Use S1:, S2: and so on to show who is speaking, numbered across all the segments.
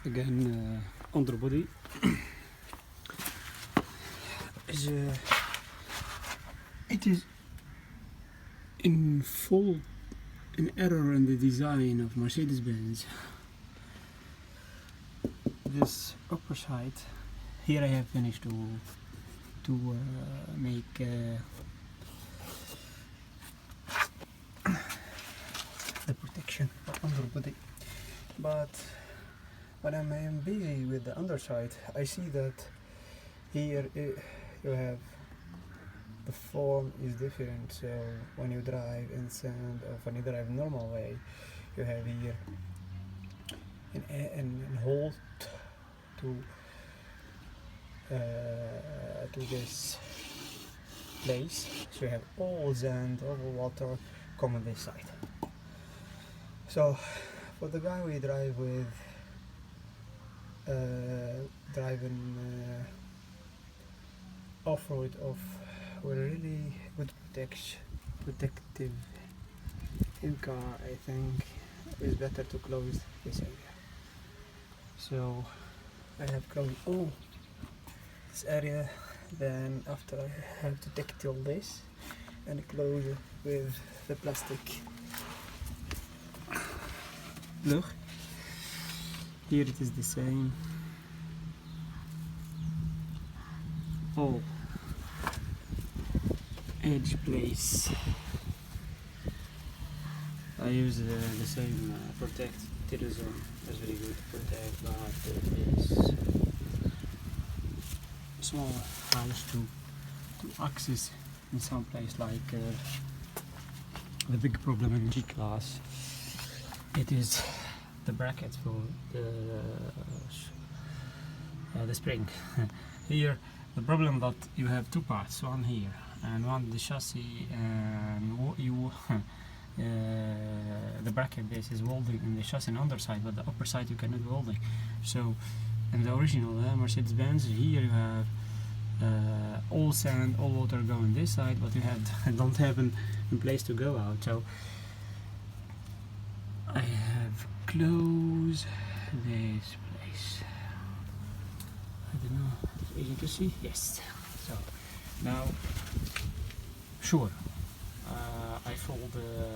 S1: Again, underbody is it is in error in the design of Mercedes-Benz. This upper side here I have finished to make the protection for underbody, but when I am busy with the underside, I see that here you have the form is different. So when you drive in sand or when you drive normal way, you have here an hold to this place. So you have all sand, all water come on this side. So for the guy we drive with, driving off-road with really good protective in car, I think it's better to close this area. So I have closed all this area, then after I have to take all this and close it with the plastic. Look, here it is the same. Oh, edge place. I use the same protect Tirazone. That's very good to protect, but it is small house to access in some place like the big problem in G-klasse. It is the bracket for the spring. Here the problem that you have two parts, one here and one the chassis, and the bracket base is welding in the chassis and underside, but the upper side you cannot welding. So in the original Mercedes-Benz, here you have all sand, all water going this side, but you don't have a place to go out. So I have closed this place. I don't know, it's easy to see? Yes. So now, sure, I fold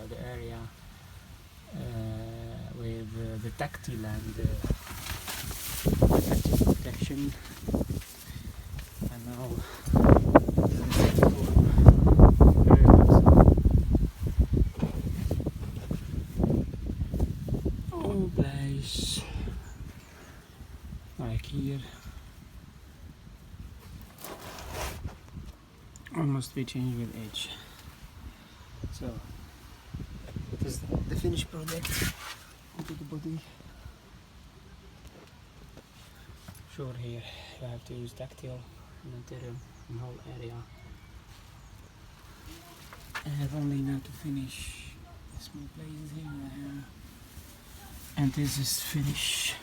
S1: the area with the tactile and tactile protection, and now all place like here. Or must be changed with edge. So this is the finished product onto the body. Sure, here you have to use tactile material in the whole area. I have only now to finish the small places here, and this is finished.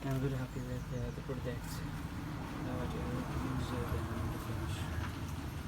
S1: I'm very happy with the product. Now I will use the finish.